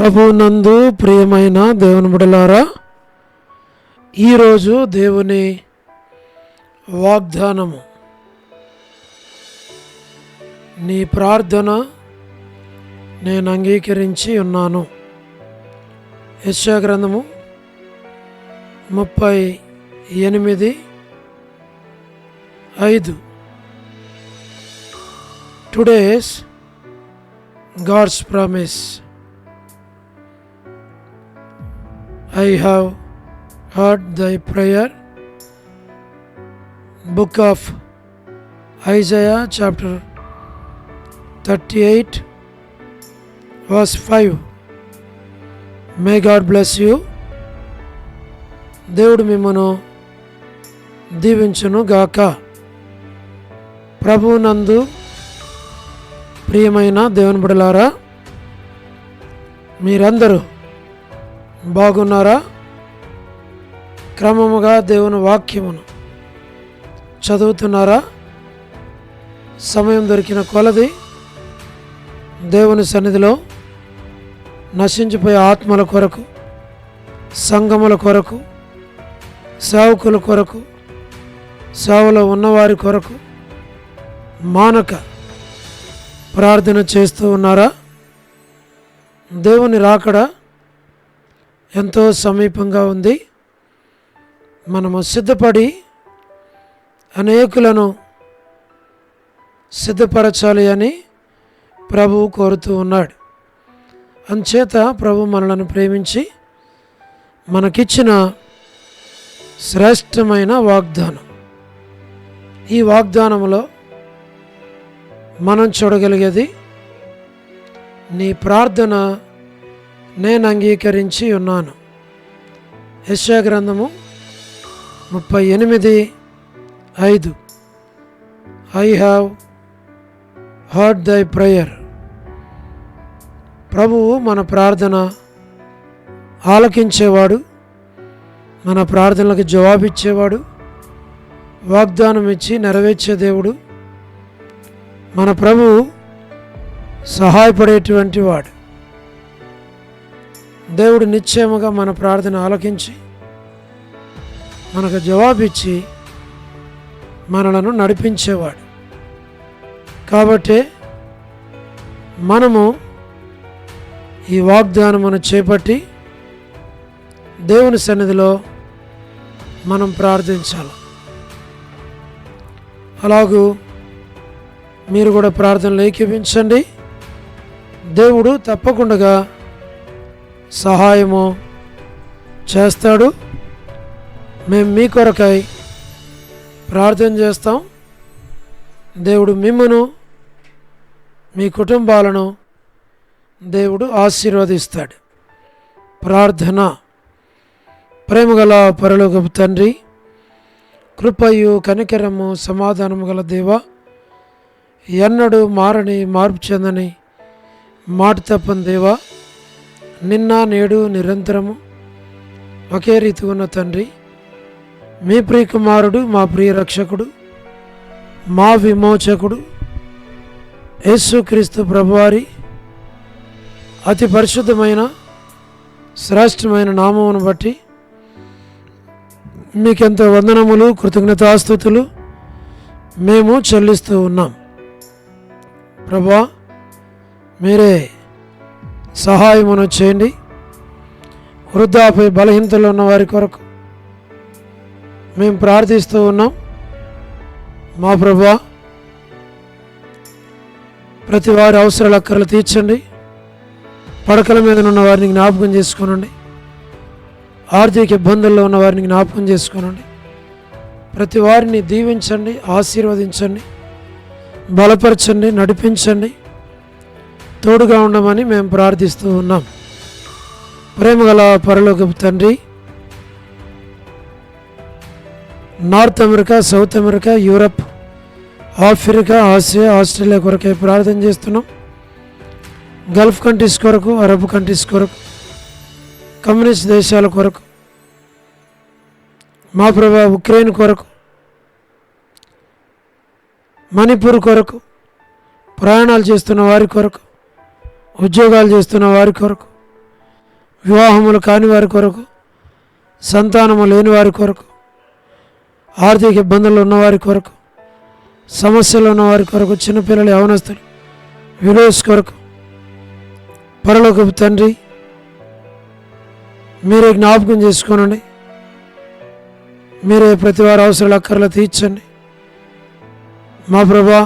ప్రభువునందు ప్రియమైన దేవుని బిడ్డలారా, ఈరోజు దేవుని వాగ్దానము, నీ ప్రార్థన నేను అంగీకరించి ఉన్నాను. యెషయా గ్రంథము 38:5. Today's God's promise. I have heard thy prayer. Book of Isaiah chapter 38 verse 5. May God bless you. దేవుడు మిమ్మను దీవించును గాక. ప్రభువునందు ప్రియమైన దేవుని బిడ్డలారా, మీరందరూ బాగున్నారా? క్రమముగా దేవుని వాక్యమును చదువుతున్నారా? సమయం దొరికిన కొలది దేవుని సన్నిధిలో నశించిపోయే ఆత్మల కొరకు, సంఘముల కొరకు, సేవకుల కొరకు, సేవలో ఉన్నవారి కొరకు మానక ప్రార్థన చేస్తూ ఉన్నారా? దేవుని రాకడ ఎంతో సమీపంగా ఉంది. మనము సిద్ధపడి అనేకులను సిద్ధపరచాలి అని ప్రభువు కోరుతూ ఉన్నాడు. అంచేత ప్రభు మనలను ప్రేమించి మనకిచ్చిన శ్రేష్టమైన వాగ్దానం, ఈ వాగ్దానంలో మనం చూడగలిగేది, నీ ప్రార్థన నేను అంగీకరించి ఉన్నాను. యెషయా గ్రంథము 38:5. I have heard thy prayer. ప్రభువు మన ప్రార్థన ఆలకించేవాడు, మన ప్రార్థనలకు జవాబిచ్చేవాడు, వాగ్దానం ఇచ్చి నెరవేర్చే దేవుడు. మన ప్రభువు సహాయపడేటువంటి వాడు. దేవుడు నిశ్చయముగా మన ప్రార్థన ఆలకించి మనకు జవాబిచ్చి మనలను నడిపించేవాడు. కాబట్టి మనము ఈ వాగ్దానమును చేపట్టి దేవుని సన్నిధిలో మనం ప్రార్థించాలి. అలాగూ మీరు కూడా ప్రార్థనలు ఏకీపించండి. దేవుడు తప్పకుండా సహాయము చేస్తాడు. మేము మీ కొరకై ప్రార్థన చేస్తాం. దేవుడు మిమ్మను, మీ కుటుంబాలను దేవుడు ఆశీర్వదిస్తాడు. ప్రార్థన. ప్రేమగల పరలోకపు తండ్రి, కృపయు కనికరము సమాధానము గల దేవా, ఎన్నడూ మారని మార్పు చెందని మాట తప్పని దేవా, నిన్న నేడు నిరంతరము ఒకే రీతి ఉన్న తండ్రి, మీ ప్రియకుమారుడు, మా ప్రియ రక్షకుడు, మా విమోచకుడు యేసుక్రీస్తు ప్రభువారి అతి పరిశుద్ధమైన శ్రేష్టమైన నామమును బట్టి మీకెంతో వందనములు, కృతజ్ఞతాస్తుతులు మేము చెల్లిస్తూ ఉన్నాం. ప్రభువా, మీరే సహాయమును చేయండి. వృద్ధాపై బలహీనతలో ఉన్న వారి కొరకు మేము ప్రార్థిస్తూ ఉన్నాం. మా ప్రభువా, ప్రతి వారి అవసరాల అక్కర్లు తీర్చండి. పడకల మీద ఉన్న వారిని జ్ఞాపకం చేసుకోనండి. ఆర్థిక ఇబ్బందుల్లో ఉన్న వారిని జ్ఞాపకం చేసుకోనండి. ప్రతి వారిని దీవించండి, ఆశీర్వదించండి, బలపరచండి, నడిపించండి, తోడుగా ఉండమని మేము ప్రార్థిస్తూ ఉన్నాం. ప్రేమగల పరలోకపు తండ్రి, north America, south America, Europe, Africa, Asia, Australia కొరకై ప్రార్థన చేస్తున్నాం. గల్ఫ్ కంట్రీస్ కొరకు, అరబ్ కంట్రీస్ కొరకు, కమ్యూనిస్ట్ దేశాల కొరకు, మా ప్రభా ఉక్రెయిన్ కొరకు, మణిపూర్ కొరకు, ప్రయాణాలు చేస్తున్న వారి కొరకు, ఉద్యోగాలు చేస్తున్న వారి కొరకు, వివాహములు కాని వారి కొరకు, సంతానము లేని వారి కొరకు, ఆర్థిక ఇబ్బందులు ఉన్నవారి కొరకు, సమస్యలు ఉన్నవారి కొరకు, చిన్నపిల్లలు, యవనస్తులు, విడోస్ కొరకు పరలోకపు తండ్రి మీరే జ్ఞాపకం చేసుకోనండి. మీరే ప్రతి వారి అవసరాలు అక్కర్లు తీర్చండి. మా ప్రభా,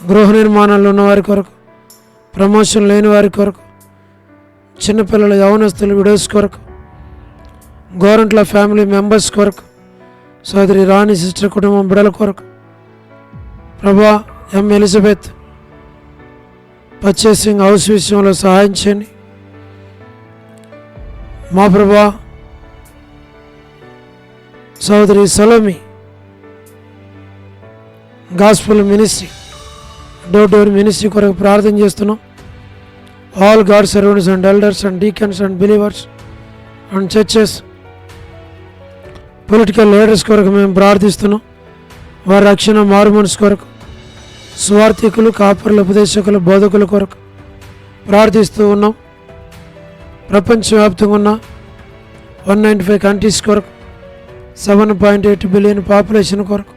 గృహ నిర్మాణాలు ఉన్నవారి కొరకు, ప్రమోషన్ లేని వారి కొరకు, చిన్నపిల్లల, యవనస్తులు, విడోస్ కొరకు, గవర్నమెంట్ల ఫ్యామిలీ మెంబర్స్ కొరకు, సోదరి రాణి సిస్టర్ కుటుంబం బిడల కొరకు, ప్రభా ఎం ఎలిజబెత్ పర్చేసింగ్ హౌస్ విషయంలో సహాయం చేయండి. మా ప్రభా, సోదరి Salomi gospel ministry, door door ministry కొరకు ప్రార్థన చేస్తున్నాం. All God servants and elders and deacons and believers and churches, political leaders కొరకు మేము ప్రార్థిస్తున్నాం. వారి రక్షణ, మారుమనసు కొరకు, స్వార్థికులు, కాపరులు, ఉపదేశకులు, బోధకుల కొరకు ప్రార్థిస్తూ ఉన్నాం. ప్రపంచవ్యాప్తంగా ఉన్న 195 కంట్రీస్ కొరకు, 7.8 బిలియన్ పాపులేషన్ కొరకు,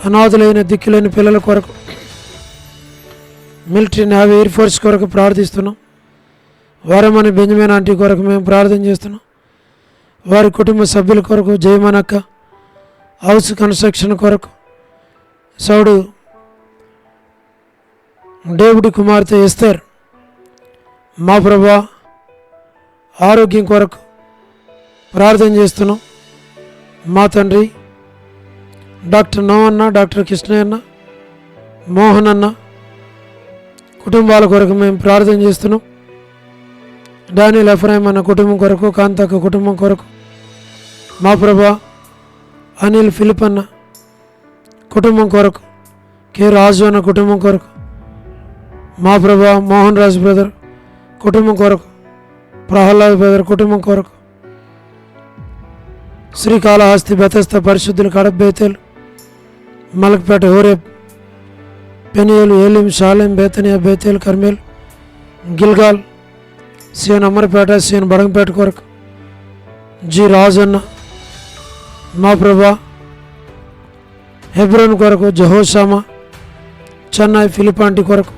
అనాథులైన దిక్కులేని పిల్లల కొరకు, మిలిటరీ, నేవీ, ఎయిర్ ఫోర్స్ కొరకు ప్రార్థిస్తున్నాం. వరమని బెంజమిన్ ఆంటీ కొరకు మేము ప్రార్థన చేస్తున్నాం. వారి కుటుంబ సభ్యుల కొరకు, జయమనక్క హౌస్ కన్స్ట్రక్షన్ కొరకు, సౌడు డేవిడ్ కుమార్తె ఎస్తర్, మా ప్రభా ఆరోగ్యం కొరకు ప్రార్థన చేస్తున్నాం. మా తండ్రి డాక్టర్ నోవన్న, డాక్టర్ కృష్ణయ్యన్న, మోహన్ అన్న కుటుంబాల కొరకు మేము ప్రార్థన చేస్తున్నాం. డానియల్ ఎఫ్రాయిం అన్న కుటుంబం కొరకు, కాంతక్క కుటుంబం కొరకు, మా ప్రభా అనిల్ ఫిలిప్ అన్న కుటుంబం కొరకు, కె రాజు అన్న కుటుంబం కొరకు, మా ప్రభా మోహన్ రాజు బ్రదర్ కుటుంబం కొరకు, ప్రహ్లాద్ బ్రదర్ కుటుంబం కొరకు, శ్రీకాళహస్తి, బెతస్త పరిశుద్ధులు, Kadapa, Bethel, Malakpet, Horeb, Peniel, Elim, Salem, Bethany, Bethel, Carmel, Gilgal, CN Amarapet, CN Badampet కొరకు, జి రాజన్న, మా ప్రభా హెబ్రోన్ కొరకు, జహోషామా, చెన్నై, ఫిలిపాంటి కొరకు,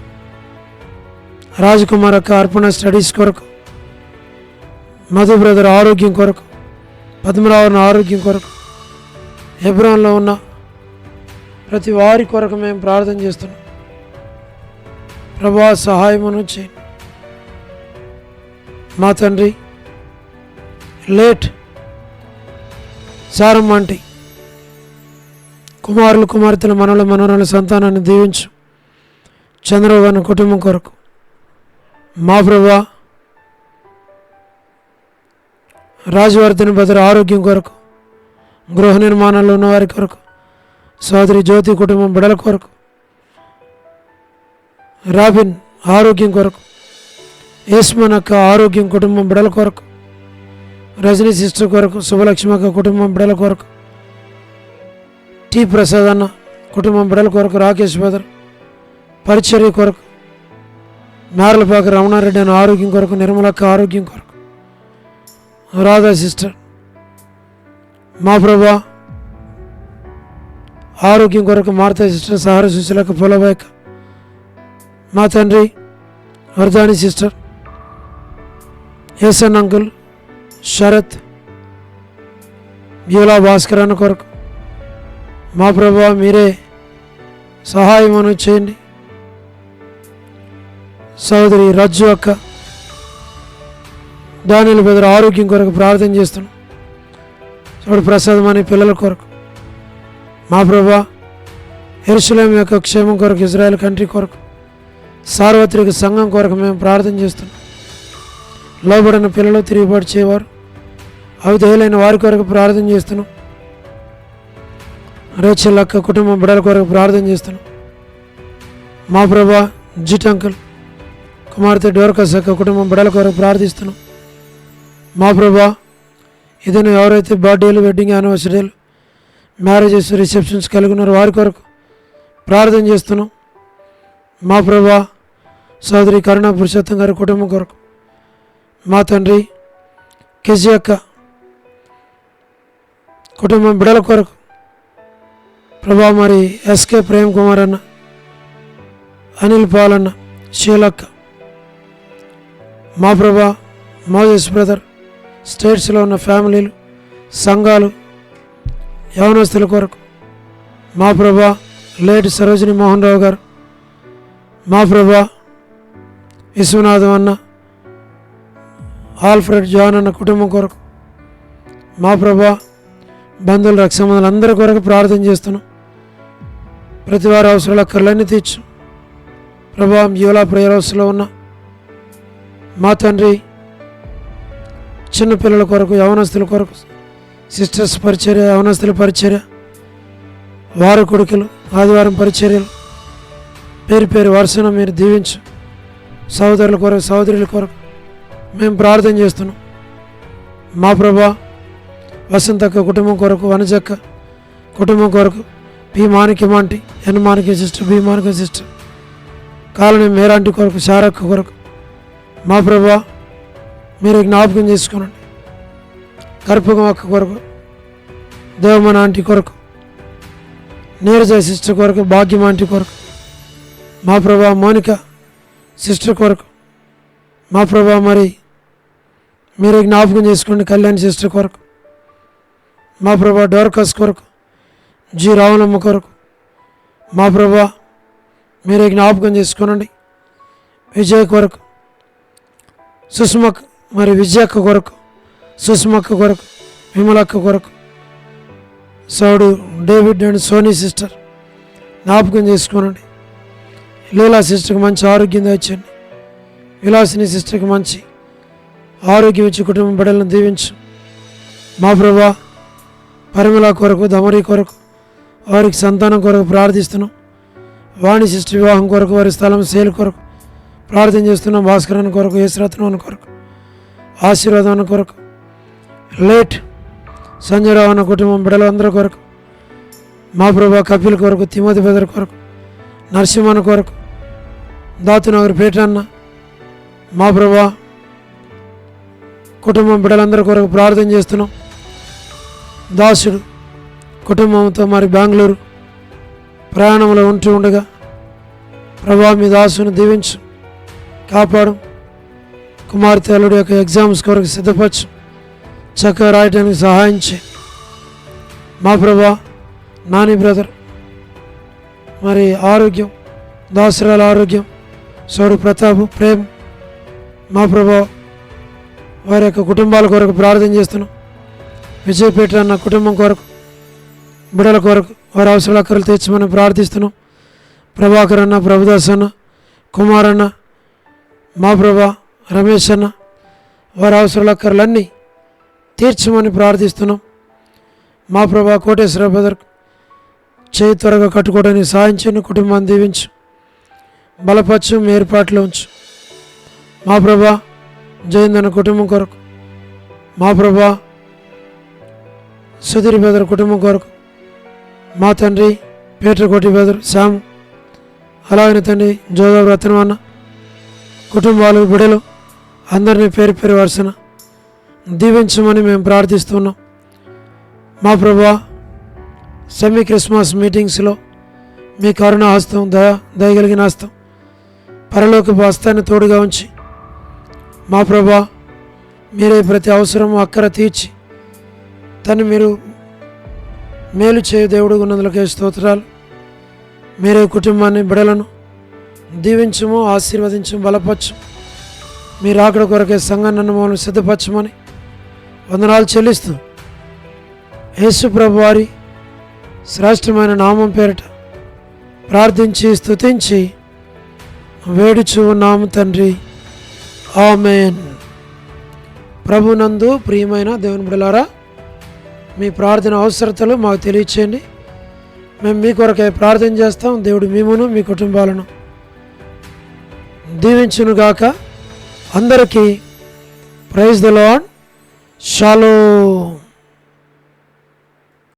రాజకుమార్ అక్క అర్పణ స్టడీస్ కొరకు, మధు బ్రదర్ ఆరోగ్యం కొరకు, పద్మరావుని ఆరోగ్యం కొరకు, హెబ్రోన్లో ఉన్న ప్రతి వారి కొరకు మేము ప్రార్థన చేస్తున్నాం. ప్రభా సహాయమును చేయండి. మా తండ్రి లేట్ సారమ్మంటి కుమారులు, కుమార్తెల, మనవల, మనవరాల సంతానాన్ని దీవించు. చంద్రబాబు అన్న కుటుంబం కొరకు, మా ప్రభా రాజవర్ధన్ భద్ర ఆరోగ్యం కొరకు, గృహ నిర్మాణంలో ఉన్నవారి కొరకు, సోదరి జ్యోతి కుటుంబం బిడల కొరకు, రాబిన్ ఆరోగ్యం కొరకు, యస్మన్ అక్క ఆరోగ్యం కుటుంబం బిడల కొరకు, రజనీ సిస్టర్ కొరకు, శుభలక్ష్మి అక్క కుటుంబం బిడల కొరకు, టి ప్రసాద్ అన్న కుటుంబం బిడల కొరకు, రాకేష్ బదర్ పరిచర్య కొరకు, మేరలపాక రమణారెడ్డి అన్న ఆరోగ్యం కొరకు, నిర్మలక్క ఆరోగ్యం కొరకు, రాధా సిస్టర్, మా ప్రభా ఆరోగ్యం కొరకు, మార్తా సిస్టర్, సహార సుశీలక, పొలబాయక, మా తండ్రి వర్ధాని సిస్టర్, ఏసన్ అంకుల్, శరత్, బ్యూలా భాస్కర్ అన్న కొరకు, మా ప్రభా మీరే సహాయం చేయండి. సోదరి రజ్జు అక్క, డానియల్ బ్రదర్ ఆరోగ్యం కొరకు ప్రార్థన చేస్తున్నాం. చూడు ప్రసాదం అనే పిల్లల కొరకు, మా ప్రభా యెరూషలేం యొక్క క్షేమం కొరకు, ఇజ్రాయెల్ కంట్రీ కొరకు, సార్వత్రిక సంఘం కొరకు మేము ప్రార్థన చేస్తున్నాం. లోబడిన పిల్లలు, తిరుగుబాటు చేయవారు, అవిధేయులైన వారి కొరకు ప్రార్థన చేస్తున్నాం. రేచల్ అక్క కుటుంబం బిడల కొరకు ప్రార్థన చేస్తున్నాం. మా ప్రభా జిట్ అంకుల్ కుమార్తె డోర్కస్ అక్క కుటుంబం బిడల కొరకు ప్రార్థిస్తున్నాం. మా ప్రభా ఇదని ఎవరైతే బర్త్డేలు, వెడ్డింగ్ యానివర్సరీలు, మ్యారేజెస్, రిసెప్షన్స్ కలిగి ఉన్నారో వారి కొరకు ప్రార్థన చేస్తున్నాం. మా ప్రభా సోదరి కరుణ పురుషోత్తం గారి కుటుంబం కొరకు, మా తండ్రి కెజి యొక్క కుటుంబం బిడల కొరకు ప్రభా, మరి ఎస్కే ప్రేమ్ కుమార్ అన్న, అనిల్ పాలన్న, షీలక్క, మా ప్రభా మోజెస్ బ్రదర్, స్టేట్స్లో ఉన్న ఫ్యామిలీలు, సంఘాలు, యవనస్తుల కొరకు మా ప్రభా లేట్ సరోజిని మోహన్ రావు గారు, మా ప్రభా విశ్వనాథం అన్న, ఆల్ఫ్రెడ్ జాన్ అన్న కుటుంబం కొరకు మా ప్రభా బంధువులు, రక్షమందులు అందరి కొరకు ప్రార్థన చేస్తున్నాం. ప్రతి వారి అవసరాల అక్కర్లన్నీ తీర్చు ప్రభా. యువలా ప్రేయర్ హౌస్లో ఉన్న మా తండ్రి చిన్నపిల్లల కొరకు, యవనస్తుల కొరకు, సిస్టర్స్ పరిచర్య, యవనస్తుల పరిచర్య, వార కొడుకులు, ఆదివారం పరిచర్యలు, పేరు పేరు వరుసన మీరు దీవించు. సహోదరుల కొరకు, సహోదరుల కొరకు మేము ప్రార్థన చేస్తున్నాం. మా ప్రభా వసంతక్క కుటుంబం కొరకు, వనజక్క కుటుంబం కొరకు, పి మాణిక్యమాంటి, ఎన్ మాణిక్య సిస్టర్, బి మాణిక్య సిస్టర్, కాలనీ మేరాంటి కొరకు, శారక్క కొరకు మా ప్రభా మీరు జ్ఞాపకం చేసుకోనండి. కర్పూరం అక్క కొరకు, దేవమన ఆంటీ కొరకు, నీరజ సిస్టర్ కొరకు, భాగ్యం ఆంటీ కొరకు మా ప్రభా, మోనిక సిస్టర్ కొరకు మా ప్రభా మరి మీరు జ్ఞాపకం చేసుకోండి. కళ్యాణ్ సిస్టర్ కొరకు మా ప్రభా, డోర్కస్ కొరకు, జి రావులమ్మ కొరకు మా ప్రభా మీరే జ్ఞాపకం చేసుకోనండి. విజయ్ కొరకు, సుష్మక్ మరి విజయక్క కొరకు, సుష్మక్క కొరకు, విమలక్క కొరకు, సౌడు డేవిడ్ అండ్ సోనీ సిస్టర్ జ్ఞాపకం చేసుకోనండి. లీలా సిస్టర్కి మంచి ఆరోగ్యం తెచ్చండి. విలాసిని సిస్టర్కి మంచి ఆరోగ్యం ఇచ్చి కుటుంబం బిడ్డలను దీవించు. మా ప్రభా పరిమళ కొరకు, దమరి కొరకు, వారికి సంతానం కొరకు ప్రార్థిస్తున్నాం. వాణి సిస్టర్ వివాహం కొరకు, వారి స్థలం సేల్ కొరకు ప్రార్థన చేస్తున్నాం. భాస్కరన్ కొరకు, యేసురత్నం కొరకు, ఆశీర్వాదం కొరకు, లేట్ సంజయరావు అన్న కుటుంబం బిడ్డలందరి కొరకు మా ప్రభా, కపిల్ కొరకు, తిమోతి బెదర్ కొరకు, నరసింహన్ కొరకు, దాతునగర్ పేటన్న మా ప్రభా కుటుంబం బిడ్డలందరి కొరకు ప్రార్థన చేస్తున్నాం. దాసుడు కుటుంబంతో మరి బెంగళూరు ప్రయాణంలో ఉంటూ ఉండగా ప్రభా మీ దాసును దీవించు, కాపాడు. కుమార్తె అల్లుడి యొక్క ఎగ్జామ్స్ కొరకు సిద్ధపరచు, చక్కగా రాయడానికి సహాయం చేయి. మా ప్రభా నాని బ్రదర్ మరి ఆరోగ్యం, దాసరాల ఆరోగ్యం, సోడు ప్రతాప్, ప్రేమ్ మా ప్రభా వారి యొక్క కుటుంబాల కొరకు ప్రార్థన చేస్తున్నాం. విజయపేట అన్న కుటుంబం కొరకు, బిడల కొరకు వారి అవసరాల అక్కర్లు తీర్చమని ప్రార్థిస్తున్నాం. ప్రభాకర్ అన్న, ప్రభుదాస్ అన్న, కుమార్ అన్న మా ప్రభా, రమేష్ అన్న వారి అవసరాల అక్కర్లన్నీ తీర్చమని ప్రార్థిస్తున్నాం. మా ప్రభా కోటేశ్వర బ్రదర్ చేయి త్వరగా కట్టుకోవడానికి సాయం చేయని, కుటుంబాన్ని దీవించు, బలపరచు, మీ ఏర్పాట్లో ఉంచు. మా ప్రభా జయందన కుటుంబం కొరకు, మా ప్రభా సుధీర్ బెదర్ కుటుంబం కొరకు, మా తండ్రి పేటకోటి బెదర్ శ్యామ్, అలాగే తండ్రి జోదవ్ రత్నం అన్న కుటుంబాలు, బిడలు అందరినీ పేరు పేరు వరుసన దీవించమని మేము ప్రార్థిస్తున్నాం. మా ప్రభా సెమీ క్రిస్మస్ మీటింగ్స్లో మీ కరుణ హస్తం, దయగలిగిన హస్తం, పరలోకపు హస్తాన్ని తోడుగా ఉంచి మా ప్రభా మీరే ప్రతి అవసరము అక్కర తీర్చి తను మీరు మేలు చేయు దేవుడు ఉన్నందులకే స్తోత్రాలు. మీరే కుటుంబాన్ని, బిడలను దీవించము, ఆశీర్వదించము, బలపరచు. మీరు ఆకడ కొరకే సంఘాన్ని మమ్మల్ని సిద్ధపరచమని వందనాలు చెల్లిస్తూ యేసు ప్రభు వారి శ్రేష్టమైన నామం పేరిట ప్రార్థించి స్తుతించి వేడుచు ఉన్నాము తండ్రి, ఆమేన్. ప్రభునందు ప్రియమైన దేవుని బిడ్డలారా, మీ ప్రార్థన అవసరతలు మాకు తెలియచేయండి. మేము మీ కొరకై ప్రార్థన చేస్తాం. దేవుడు మిమ్మును మీ కుటుంబాలను దీవించునుగాక. అందరికీ ప్రైజ్ ద లార్డ్. షాలోమ్.